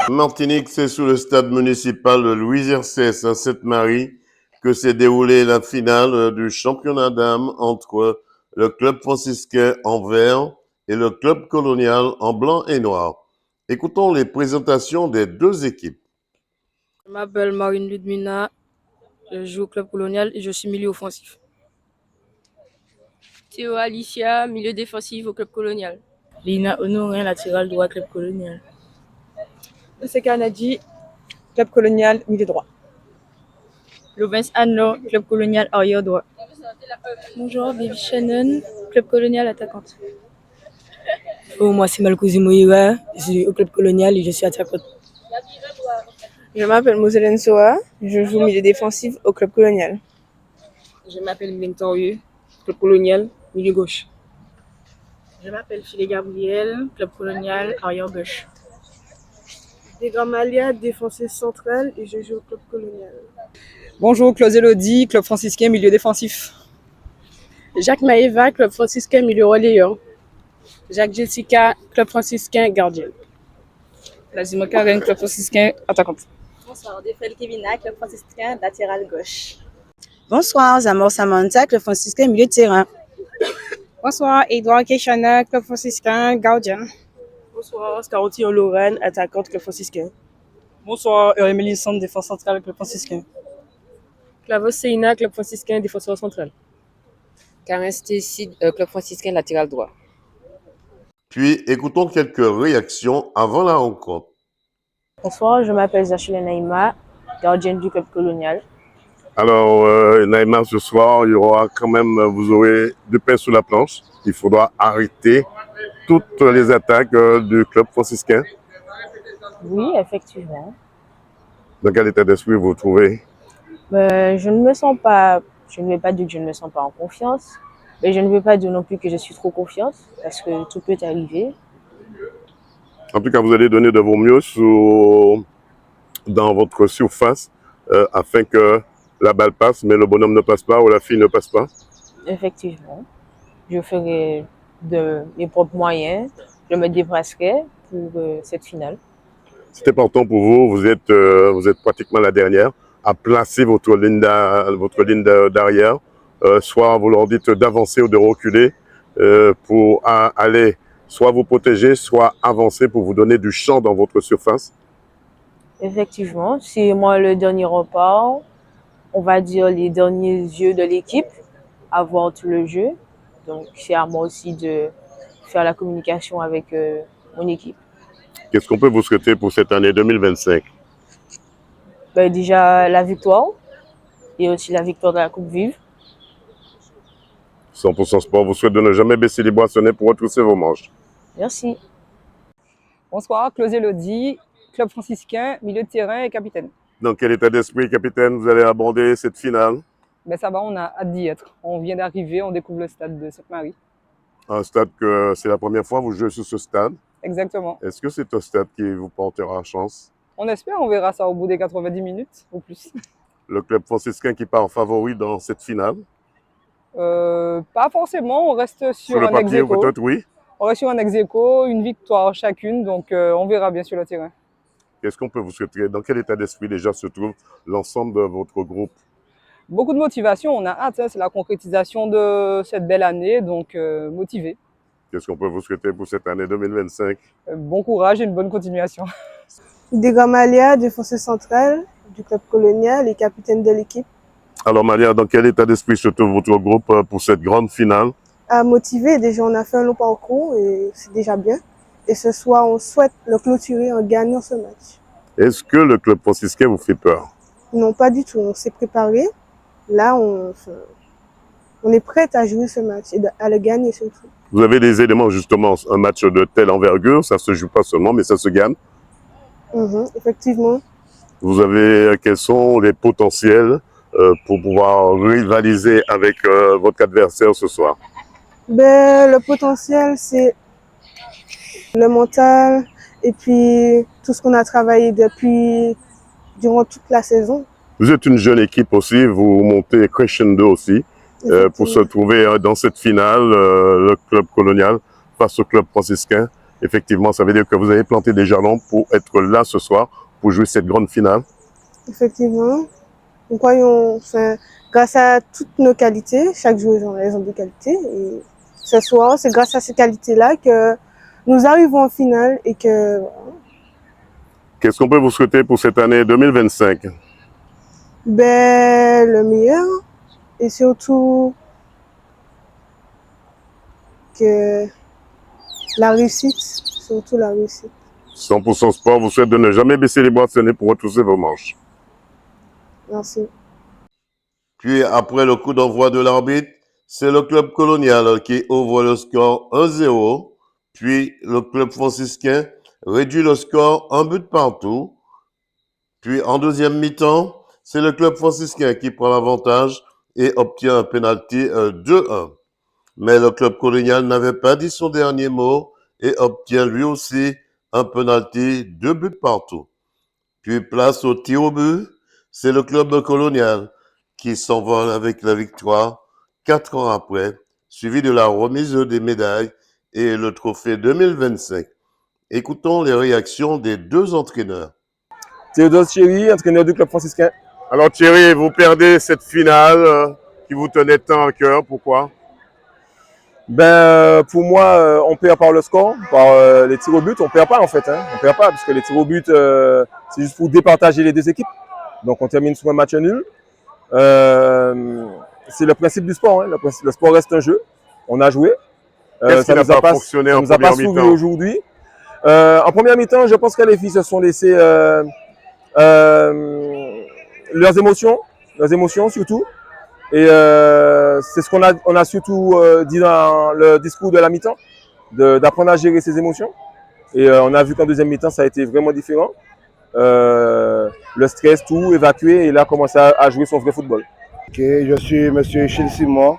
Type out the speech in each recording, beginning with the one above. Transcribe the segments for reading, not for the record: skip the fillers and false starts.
Martinique, c'est sous le stade municipal de Louis Hercès à Sainte-Marie que s'est déroulée la finale du championnat d'âme entre le club franciscain en vert et le club colonial en blanc et noir. Écoutons les présentations des deux équipes. Je m'appelle Marine Ludmina, je joue au club colonial et je suis milieu offensif. Théo Alicia, milieu défensif au club colonial. Lina Honorin, latéral droit, club colonial. C'est Kanadi, club colonial, milieu droit. Lovens Anno, club colonial, arrière droit. Bonjour, Baby Shannon, club colonial, attaquante. Oh, moi c'est Malkouzi Moïra, je suis au club colonial et je suis attaquante. Je m'appelle Moselen Soa, je joue milieu défensif au club colonial. Je m'appelle Mentorieux, club colonial, milieu gauche. Je m'appelle Philé Gabriel, club colonial, arrière gauche. Degramalia, défenseur central et je joue au club colonial. Bonjour, Claude Elodie, club franciscain, milieu défensif. Jacques Maëva, club franciscain, milieu relayeur. Jacques Jessica, club franciscain, gardien. Lazima Karen, club franciscain, attaquante. Bonsoir, Defel Kevina, club franciscain, latéral gauche. Bonsoir, Zamor Samantha, club franciscain, milieu de terrain. Bonsoir, Edouard Keshana, club franciscain, gardien. Bonsoir, Scaroti Lorraine, attaquante, club franciscain. Bonsoir, Émilie Sand, défense centrale, club franciscain. Clavos Seina, club franciscain, défenseur central. Karen Stacy, club franciscain, latéral droit. Puis écoutons quelques réactions avant la rencontre. Bonsoir, je m'appelle Zachile Naïma, gardienne du club colonial. Alors, Naïma, ce soir, il y aura quand même, vous aurez du pain sous la planche. Il faudra arrêter toutes les attaques du club franciscain. Oui, effectivement. Dans quel état d'esprit vous vous trouvez? Je ne me sens pas, je ne vais pas dire que je ne me sens pas en confiance, mais je ne veux pas dire non plus que je suis trop confiante, parce que tout peut arriver. En tout cas, vous allez donner de vos mieux dans votre surface afin que la balle passe, mais le bonhomme ne passe pas ou la fille ne passe pas. Effectivement. Je ferai de mes propres moyens, je me dépasserai pour cette finale. C'est important pour vous, vous êtes pratiquement la dernière à placer votre ligne d'arrière. Soit vous leur dites d'avancer ou de reculer pour aller soit vous protéger, soit avancer pour vous donner du champ dans votre surface. Effectivement, c'est moi le dernier repart, on va dire les derniers yeux de l'équipe à voir tout le jeu. Donc c'est à moi aussi de faire la communication avec mon équipe. Qu'est-ce qu'on peut vous souhaiter pour cette année 2025? Déjà la victoire et aussi la victoire de la Coupe Vive. 100% Sport vous souhaite de ne jamais baisser les boissonnets pour retrousser vos manches. Merci. Bonsoir, Claude Elodie, club franciscain, milieu de terrain et capitaine. Dans quel état d'esprit, capitaine, vous allez aborder cette finale? Ça va, on a hâte d'y être. On vient d'arriver, on découvre le stade de Sainte-Marie. Un stade que c'est la première fois que vous jouez sur ce stade? Exactement. Est-ce que c'est un stade qui vous portera chance? On espère, on verra ça au bout des 90 minutes ou plus. Le club franciscain qui part favori dans cette finale? Pas forcément, on reste sur le un papier, ex-aequo. peut-être, oui. On reste sur un ex-aequo, une victoire chacune, donc on verra bien sur le terrain. Qu'est-ce qu'on peut vous souhaiter? Dans quel état d'esprit déjà se trouve l'ensemble de votre groupe? Beaucoup de motivation, on a hâte, c'est la concrétisation de cette belle année, donc motivé. Qu'est-ce qu'on peut vous souhaiter pour cette année 2025? Bon courage et une bonne continuation. Degramalia, défenseur central du club colonial et capitaine de l'équipe. Alors Malia, dans quel état d'esprit se trouve votre groupe pour cette grande finale? Motivé, déjà on a fait un long parcours et c'est déjà bien. Et ce soir, on souhaite le clôturer en gagnant ce match. Est-ce que le club franciscain vous fait peur? Non, pas du tout. On s'est préparé. Là, on est prêt à jouer ce match et à le gagner surtout. Vous avez des éléments justement, un match de telle envergure, ça ne se joue pas seulement, mais ça se gagne. Effectivement. Vous avez, quels sont les potentiels pour pouvoir rivaliser avec votre adversaire ce soir? Le potentiel, c'est le mental et puis tout ce qu'on a travaillé durant toute la saison. Vous êtes une jeune équipe aussi, vous montez crescendo aussi pour se trouver dans cette finale, le club colonial face au club franciscain. Effectivement, ça veut dire que vous avez planté des jalons pour être là ce soir, pour jouer cette grande finale. Effectivement, nous croyons, enfin, grâce à toutes nos qualités, chaque joueur a des qualités. Et ce soir, c'est grâce à ces qualités-là que nous arrivons en finale et que... Qu'est-ce qu'on peut vous souhaiter pour cette année 2025? Ben, le meilleur et surtout que la réussite, surtout la réussite. 100% Sport vous souhaite de ne jamais baisser les bras, ce n'est pour retrousser vos manches. Merci. Puis après le coup d'envoi de l'arbitre, c'est le club colonial qui ouvre le score 1-0. Puis le club franciscain réduit le score 1 but partout. Puis en deuxième mi-temps, c'est le club franciscain qui prend l'avantage et obtient un penalty 2-1. Mais le club colonial n'avait pas dit son dernier mot et obtient lui aussi un penalty 2 buts partout. Puis place au tir au but, c'est le club colonial qui s'envole avec la victoire 4 ans après, suivi de la remise des médailles et le trophée 2025. Écoutons les réactions des deux entraîneurs. Théodore Thierry, entraîneur du club franciscain. Alors Thierry, vous perdez cette finale qui vous tenait tant à cœur, pourquoi? Ben, pour moi, on perd par le score, par les tirs au but. On perd pas en fait, hein. On perd pas parce que les tirs au but, c'est juste pour départager les deux équipes. Donc on termine sur un match nul. C'est le principe du sport, hein. Le sport reste un jeu. On a joué. Qu'est-ce qui n'a pas fonctionné en première mi-temps aujourd'hui? En première mi-temps, je pense que les filles se sont laissées leurs émotions surtout. Et c'est ce qu'on a surtout dit dans le discours de la mi-temps, d'apprendre à gérer ses émotions. Et on a vu qu'en deuxième mi-temps, ça a été vraiment différent. Le stress, tout évacué, et là, commencer à jouer son vrai football. Okay, je suis M. Achille Simon,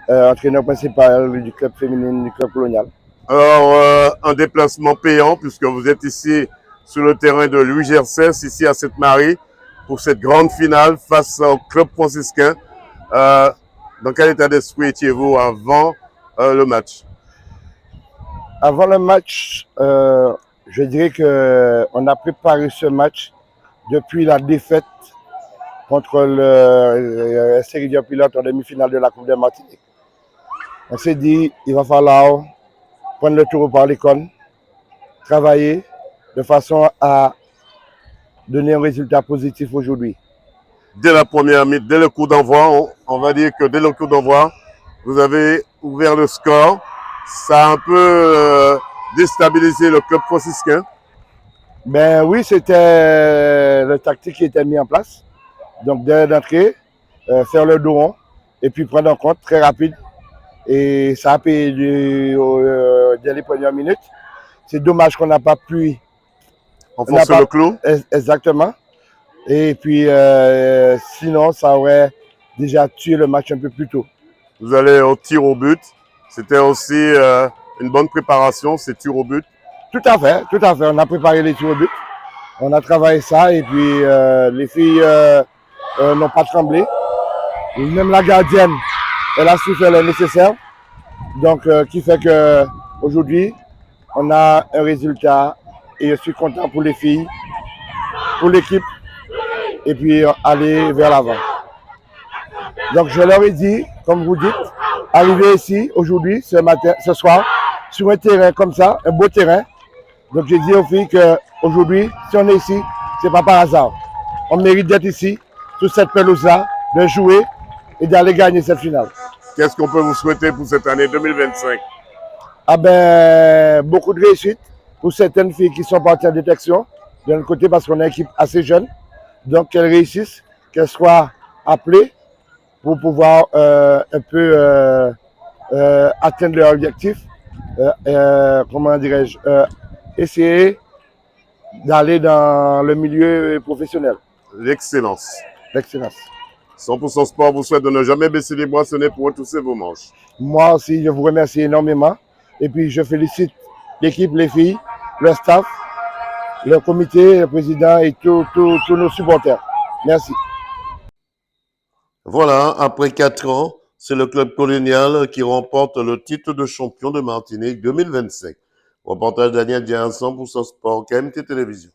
entraîneur principal du club féminin du club colonial. Alors, un déplacement payant puisque vous êtes ici sur le terrain de Louis Gersès, ici à Sainte-Marie, pour cette grande finale face au club franciscain. Dans quel état d'esprit étiez-vous avant le match? Avant le match, je dirais qu'on a préparé ce match depuis la défaite contre le Série Pilote en demi-finale de la Coupe de Martinique. On s'est dit il va falloir prendre le taureau par les cornes, travailler de façon à donner un résultat positif aujourd'hui. Dès la première minute, dès le coup d'envoi, on va dire que dès le coup d'envoi, vous avez ouvert le score. Ça a un peu déstabilisé le club franciscain. Ben oui, c'était le tactique qui était mis en place. Donc dès l'entrée, faire le dos rond et puis prendre en compte très rapide. Et ça a payé dès les premières minutes. C'est dommage qu'on n'a pas pu enfoncer le clou. Exactement. Et puis sinon, ça aurait déjà tué le match un peu plus tôt. Vous allez au tir au but. C'était aussi une bonne préparation, ces tirs au but. Tout à fait, tout à fait. On a préparé les tirs au but. On a travaillé ça et puis les filles n'ont pas tremblé. Et même la gardienne, elle a su faire le nécessaire. Donc, qui fait qu'aujourd'hui, on a un résultat et je suis content pour les filles, pour l'équipe et puis aller vers l'avant. Donc, je leur ai dit, comme vous dites, arriver ici aujourd'hui, ce soir, sur un terrain comme ça, un beau terrain. Donc, j'ai dit aux filles qu'aujourd'hui, si on est ici, ce n'est pas par hasard. On mérite d'être ici, sur cette pelouse-là, de jouer et d'aller gagner cette finale. Qu'est-ce qu'on peut vous souhaiter pour cette année 2025? Ah ben, beaucoup de réussite pour certaines filles qui sont parties en détection, de notre côté parce qu'on est une équipe assez jeune. Donc, qu'elles réussissent, qu'elles soient appelées pour pouvoir un peu atteindre leur objectif. Comment dirais-je, essayer d'aller dans le milieu professionnel. L'excellence. L'excellence. 100% Sport vous souhaite de ne jamais baisser les bras, ce n'est pour retrousser vos manches. Moi aussi, je vous remercie énormément. Et puis, je félicite l'équipe, les filles, le staff, le comité, le président et tous nos supporters. Merci. Voilà, après 4 ans, c'est le club colonial qui remporte le titre de champion de Martinique 2025. Reportage Daniel Dianson pour ce sport KMT Télévision.